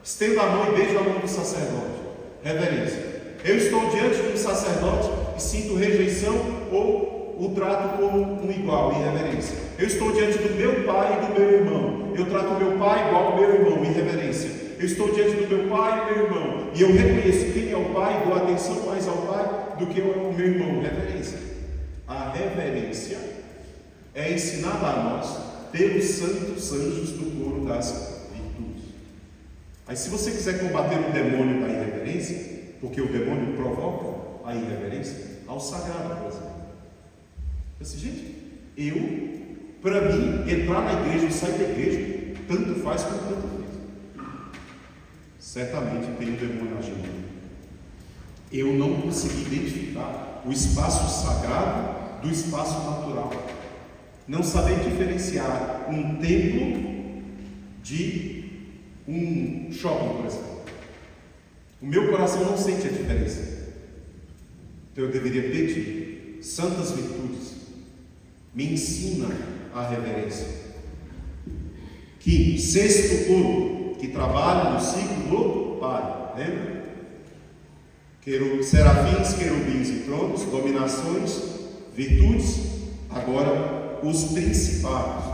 estendo a mão e beijo a mão do sacerdote, reverência. Eu estou diante de um sacerdote e sinto rejeição ou o trato como um igual, irreverência. Eu estou diante do meu pai e do meu irmão. Eu trato o meu pai igual ao meu irmão, irreverência. Eu estou diante do meu pai e meu irmão, e eu reconheço quem é o pai, dou atenção mais ao pai do que ao meu irmão. Reverência. A reverência é ensinada a nós pelos santos anjos do coro das virtudes. Aí, se você quiser combater o demônio da irreverência, porque o demônio provoca a irreverência, ao sagrado, por exemplo. Assim, gente, para mim, entrar na igreja e sair da igreja, tanto faz como tanto fez. Certamente tem um demônio agindo. Eu não consegui identificar o espaço sagrado do espaço natural. Não saber diferenciar um templo de um shopping, por exemplo. O meu coração não sente a diferença. Então eu deveria pedir santas virtudes. Me ensina a reverência. Quinto, sexto coro, que trabalha no ciclo do Pai. Lembra? Serafins, querubins e tronos, dominações, virtudes. Agora, os principados.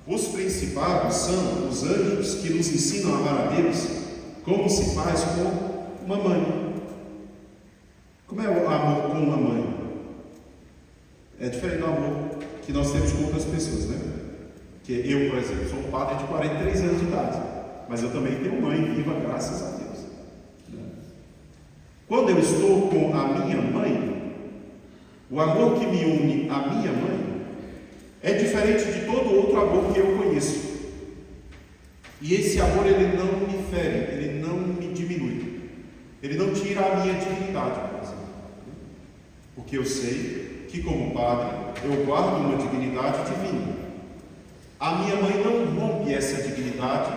Os principados são os anjos que nos ensinam a amar a Deus como se faz com uma mãe. Como é o amor com uma mãe? É diferente do amor que nós temos com outras pessoas, né? Que eu, por exemplo, sou um padre de 43 anos de idade, mas eu também tenho mãe viva, graças a Deus. Quando eu estou com a minha mãe, o amor que me une à minha mãe é diferente de todo outro amor que eu conheço. E esse amor, ele não me fere, ele não me diminui, ele não tira a minha dignidade, por exemplo. Porque eu sei que, como padre, eu guardo uma dignidade divina. A minha mãe não rompe essa dignidade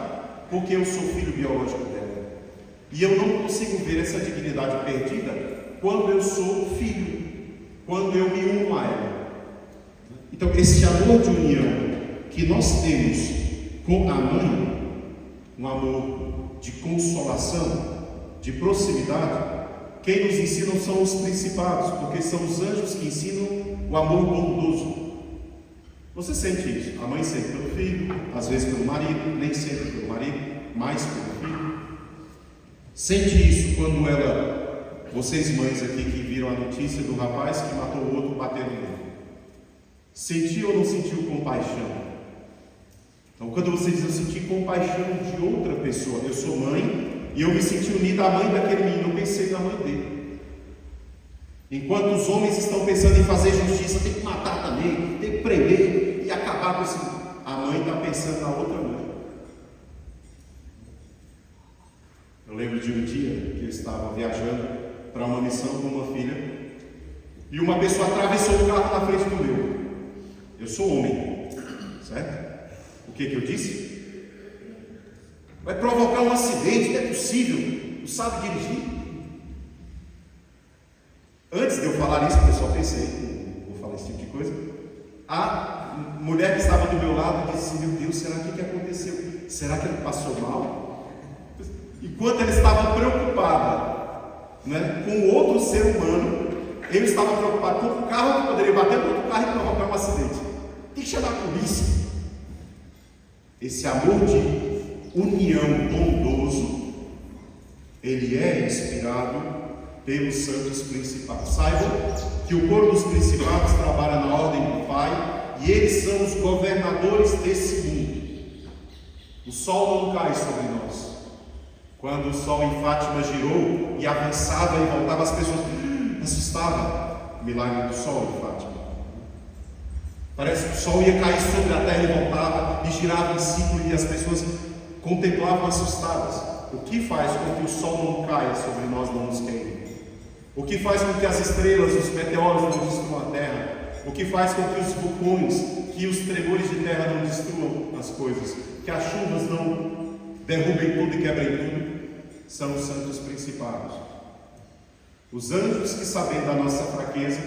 porque eu sou filho biológico dela. E eu não consigo ver essa dignidade perdida quando eu sou filho, quando eu me uno a ela. Então, esse amor de união que nós temos com a mãe, um amor de consolação, de proximidade, quem nos ensinam são os principados, porque são os anjos que ensinam o amor bondoso. Você sente isso? A mãe sente pelo filho, às vezes pelo marido, nem sempre pelo marido, mais pelo filho. Sente isso quando vocês mães aqui que viram a notícia do rapaz que matou o outro batendo nele. Sentiu ou não sentiu compaixão? Então, quando você diz eu senti compaixão de outra pessoa, eu sou mãe e eu me senti unida à mãe daquele menino, eu pensei na mãe dele. Enquanto os homens estão pensando em fazer justiça, tem que matar também, tem que prender e acabar com isso, a mãe está pensando na outra mãe. Eu lembro de um dia que eu estava viajando para uma missão com uma filha e uma pessoa atravessou o carro na frente do meu. Eu sou homem, certo? O que eu disse? Vai provocar um acidente, não é possível, não sabe dirigir. Antes de eu falar isso, eu só pensei, não vou falar esse tipo de coisa. A mulher que estava do meu lado disse: meu Deus, será que aconteceu? Será que ele passou mal? Enquanto ela estava preocupada, né, com outro ser humano, eu estava preocupado com o carro que poderia bater no outro carro e provocar um acidente. Tem que chamar a polícia. Esse amor de união bondoso, ele é inspirado pelos santos principados. Saibam que o coro dos principados trabalha na ordem do Pai e eles são os governadores desse mundo. O sol não cai sobre nós. Quando o sol em Fátima girou e avançava e voltava, as pessoas assustavam. O milagre do sol em Fátima. Parece que o sol ia cair sobre a terra e voltava e girava em círculo e as pessoas contemplavam assustadas. O que faz com que o sol não caia sobre nós, não nos queime? O que faz com que as estrelas, os meteoros não destruam a terra? O que faz com que os vulcões, que os tremores de terra não destruam as coisas? Que as chuvas não derrubem tudo e quebrem tudo? São os santos principados. Os anjos que, sabendo da nossa fraqueza,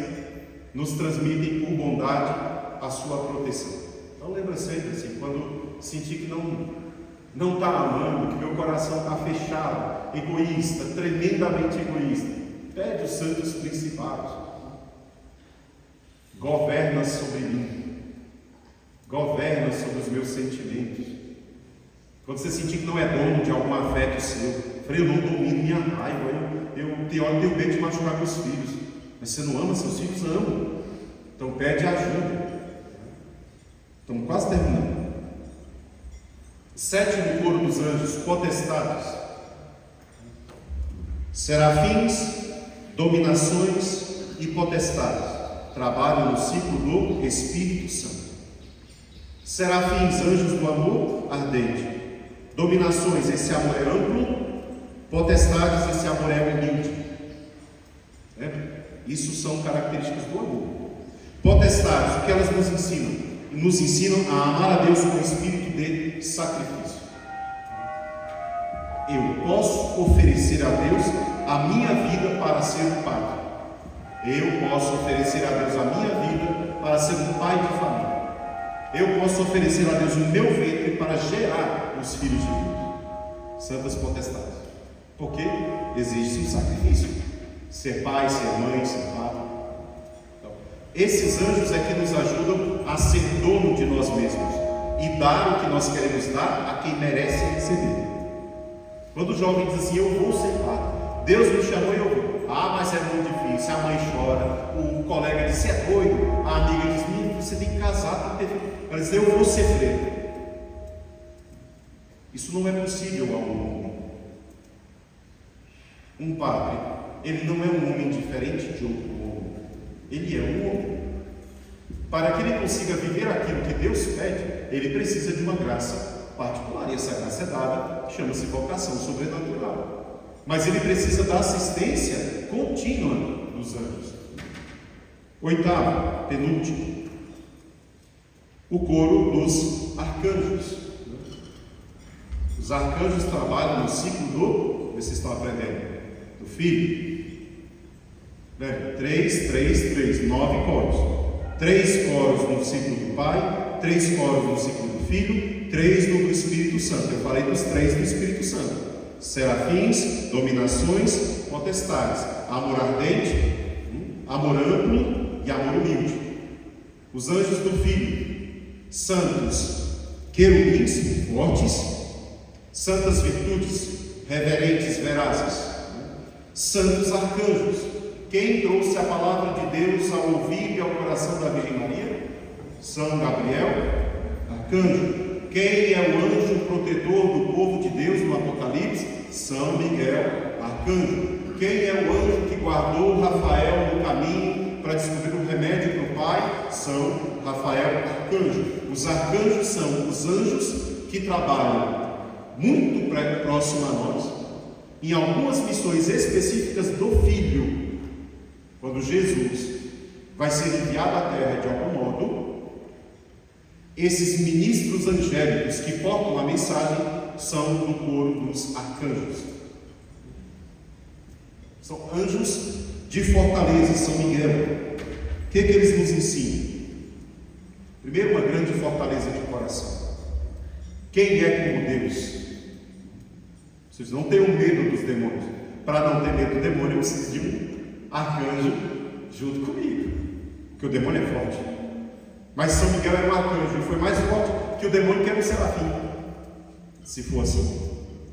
nos transmitem por bondade a sua proteção. Então lembra sempre assim, quando sentir que não está amando, que meu coração está fechado, egoísta, tremendamente egoísta, pede os santos principados. Governa sobre mim, governa sobre os meus sentimentos, Quando você sentir que não é dono de algum afeto seu, eu não domino minha raiva, eu tenho medo de machucar meus filhos. Mas você não ama seus filhos? Ama. Então pede ajuda. Estamos quase terminando. Sétimo coro dos anjos, potestades, serafins, dominações e potestades trabalham no ciclo do Espírito Santo. Serafins, anjos do amor ardente. Dominações, esse amor é amplo. Potestades, esse amor é humilde. Isso são características do amor. Potestades, o que elas nos ensinam? Nos ensinam a amar a Deus com espírito de sacrifício. Eu posso oferecer a Deus a minha vida para ser um pai. Eu posso oferecer a Deus a minha vida para ser um pai de família. Eu posso oferecer a Deus o meu ventre para gerar os filhos de Deus. Santas potestades. Porque existe um sacrifício. Ser pai, ser mãe, ser pai. Então, esses anjos é que nos ajudam a ser dono de nós mesmos e dar o que nós queremos dar a quem merece receber. Quando o jovem diz assim, eu vou ser pai, Deus me chamou e eu vou. Ah, mas é muito difícil. A mãe chora, o colega diz, você é doido. A amiga diz, menino, você tem que casar, tem que ter filho. Ela diz, eu vou ser freio. Isso não é possível a um homem. Um padre, ele não é um homem diferente de outro homem. Ele é um homem. Para que ele consiga viver aquilo que Deus pede, ele precisa de uma graça particular. E essa graça é dada, chama-se vocação sobrenatural. Mas ele precisa da assistência contínua dos anjos. Oitavo, penúltimo, o coro dos arcanjos. Os arcanjos trabalham no ciclo do, vocês estão aprendendo, do filho. 3, 9 coros. 3 coros no ciclo do pai, 3 coros no ciclo do filho, 3 no do Espírito Santo. Eu falei dos 3 do Espírito Santo. Serafins, dominações, potestades, amor ardente, amor amplo e amor humilde. Os anjos do Filho, santos, querubins, fortes, santas virtudes, reverentes, verazes, santos arcanjos. Quem trouxe a palavra de Deus ao ouvido e ao coração da Virgem Maria? São Gabriel, arcanjo. Quem é o anjo protetor do povo de Deus no Apocalipse? São Miguel, arcanjo. Quem é o anjo que guardou Rafael no caminho para descobrir o remédio para o pai? São Rafael, arcanjo. Os arcanjos são os anjos que trabalham muito próximo a nós, em algumas missões específicas do Filho. Quando Jesus vai ser enviado à terra de algum modo, esses ministros angélicos que portam a mensagem são do coro dos arcanjos. São anjos de fortaleza, São Miguel. O que eles nos ensinam? Primeiro, uma grande fortaleza de coração. Quem é como Deus? Vocês não tenham medo dos demônios. Para não ter medo do demônio, eu preciso de um arcanjo junto comigo, porque o demônio é forte. Mas São Miguel era um arcanjo e foi mais forte que o demônio, que era um serafim, se fosse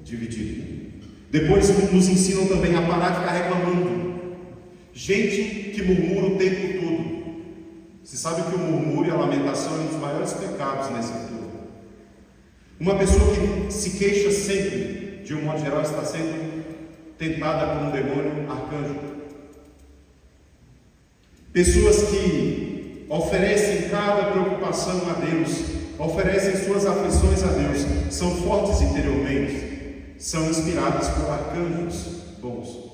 dividido. Depois nos ensinam também a parar de ficar reclamando. Gente que murmura o tempo todo. Você sabe que o murmúrio e a lamentação é um dos maiores pecados na Escritura. Uma pessoa que se queixa sempre, de um modo geral, está sendo tentada por um demônio arcanjo. Pessoas que oferecem cada preocupação a Deus, oferecem suas aflições a Deus, são fortes interiormente, são inspiradas por arcanjos bons.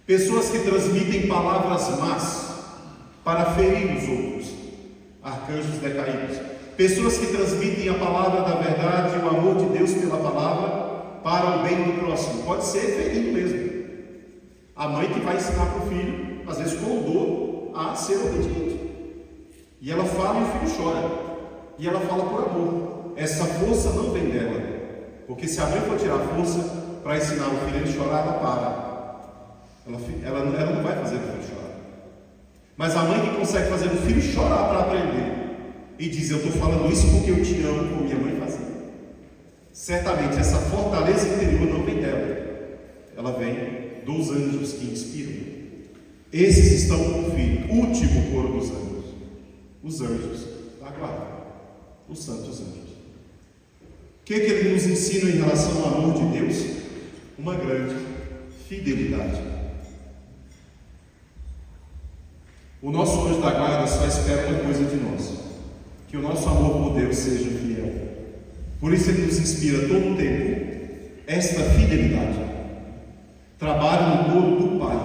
Pessoas que transmitem palavras más para ferir os outros, arcanjos decaídos. Pessoas que transmitem a palavra da verdade e o amor de Deus pela palavra para o bem do próximo. Pode ser ferido mesmo. A mãe que vai ensinar para o filho, às vezes com dor, a ser obediente. E ela fala e o filho chora. E ela fala por amor. Essa força não vem dela. Porque se a mãe for tirar força para ensinar o filho a ele chorar, ela para. Ela não vai fazer o filho chorar. Mas a mãe que consegue fazer o filho chorar para aprender, e diz: eu estou falando isso porque eu te amo, como minha mãe fazia. Certamente essa fortaleza interior não vem dela, ela vem dos anjos que inspiram. Esses estão com o Filho, último coro dos anjos, os anjos da guarda, os santos anjos. O que ele nos ensina em relação ao amor de Deus? Uma grande fidelidade. O nosso anjo da guarda só espera uma coisa de nós: que o nosso amor por Deus seja fiel. Por isso ele nos inspira todo o tempo esta fidelidade. Trabalho no coro do Pai.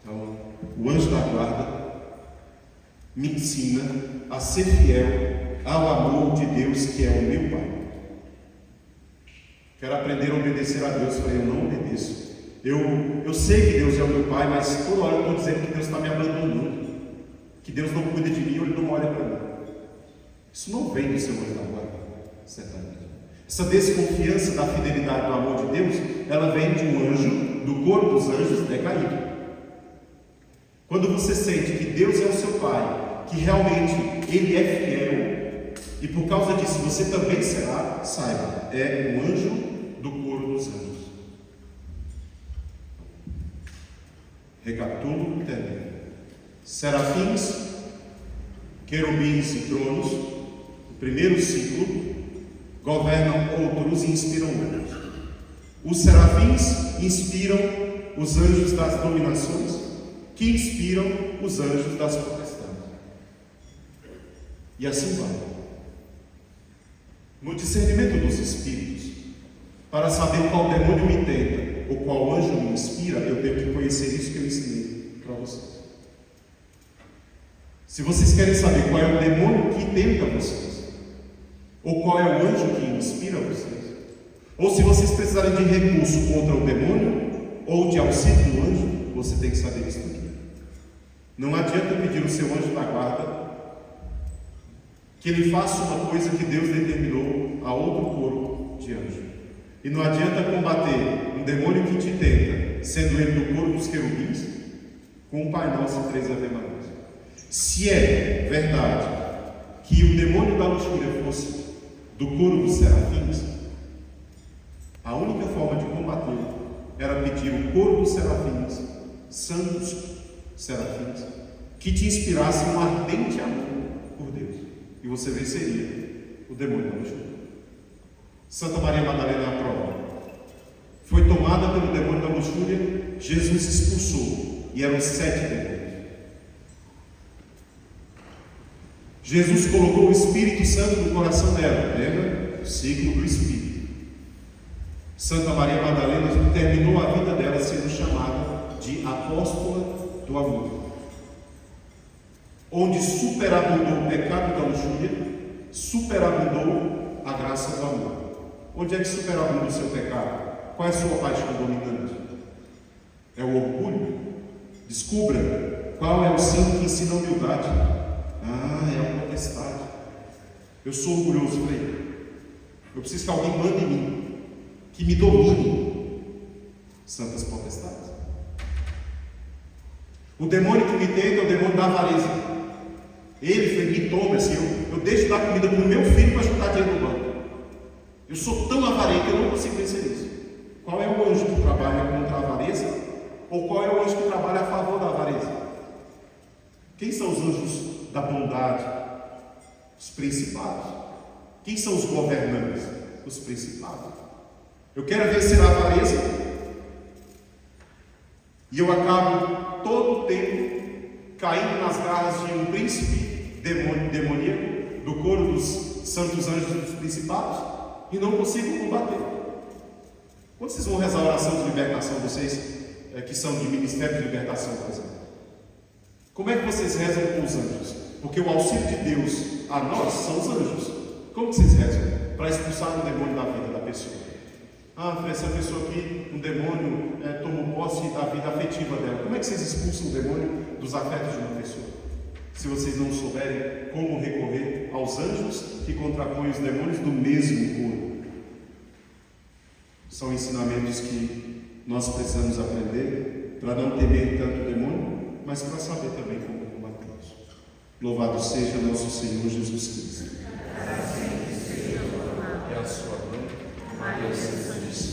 Então, o anjo da guarda me ensina a ser fiel ao amor de Deus, que é o meu Pai. Quero aprender a obedecer a Deus. Falei, eu não obedeço. Eu sei que Deus é o meu Pai, mas toda hora eu estou dizendo que Deus está me abandonando, que Deus não cuida de mim, ou Ele não olha para mim. Isso não vem do seu anjo da guarda, certamente. Essa desconfiança da fidelidade do amor de Deus, ela vem de um anjo, do coro dos anjos decaído. Quando você sente que Deus é o seu Pai, que realmente Ele é fiel, e por causa disso você também será, saiba, é um anjo do coro dos anjos. Recapitulo, termino. Serafins, querubins e tronos, o primeiro ciclo, governam outros e inspiram outros. Os serafins inspiram os anjos das dominações, que inspiram os anjos das potestades. E assim vai. No discernimento dos espíritos, para saber qual demônio me tenta ou qual anjo me inspira, eu tenho que conhecer isso que eu ensinei para vocês. Se vocês querem saber qual é o demônio que tenta vocês, ou qual é o anjo que inspira vocês, ou se vocês precisarem de recurso contra o demônio, ou de auxílio do anjo, você tem que saber isso aqui. Não adianta pedir o seu anjo da guarda que ele faça uma coisa que Deus determinou a outro coro de anjo. E não adianta combater um demônio que te tenta, sendo ele do coro dos querubins, com um Pai Nosso e 3 Ave Marias. Se é verdade que o demônio da luxúria fosse do coro dos serafins, a única forma de combatê-lo era pedir o coro dos serafins, santos serafins, que te inspirassem um ardente amor por Deus, e você venceria o demônio da luxúria. Santa Maria Madalena é a prova. Foi tomada pelo demônio da luxúria, Jesus expulsou, e eram 7 demônios. Jesus colocou o Espírito Santo no coração dela, lembra? O ciclo do Espírito. Santa Maria Madalena terminou a vida dela sendo chamada de apóstola do amor. Onde superabundou o pecado da luxúria, superabundou a graça do amor. Onde é que superabunda o seu pecado? Qual é a sua paixão dominante? É o orgulho? Descubra qual é o santo que ensina a humildade. É a potestade. Eu sou orgulhoso, eu preciso que alguém mande em mim, que me domine. Santas potestades. O demônio que me tenta é o demônio da avareza. Ele me toma assim, eu deixo de dar comida para o meu filho para juntar dinheiro no banco. Eu sou tão avarento que eu não consigo vencer isso. Qual é o anjo que trabalha contra a avareza? Ou qual é o anjo que trabalha a favor da avareza? Quem são os anjos da bondade? Os principados. Quem são os governantes? Os principados. Eu quero vencer a avareza, e eu acabo todo o tempo caindo nas garras de um príncipe demoníaco do coro dos santos anjos dos principados, e não consigo combater. Quando vocês vão rezar a oração de libertação, vocês que são de ministério de libertação, por exemplo, como é que vocês rezam com os anjos? Porque o auxílio de Deus a nós são os anjos. Como que vocês rezam? Para expulsar o demônio da vida da pessoa. Essa pessoa aqui, um demônio tomou posse da vida afetiva dela. Como é que vocês expulsam o demônio dos afetos de uma pessoa? Se vocês não souberem como recorrer aos anjos que contrapõem os demônios do mesmo coro. São ensinamentos que nós precisamos aprender para não temer tanto o demônio, mas para saber também como combatê-los. Louvado seja nosso Senhor Jesus Cristo. É a sua mãe, Maria Santíssima.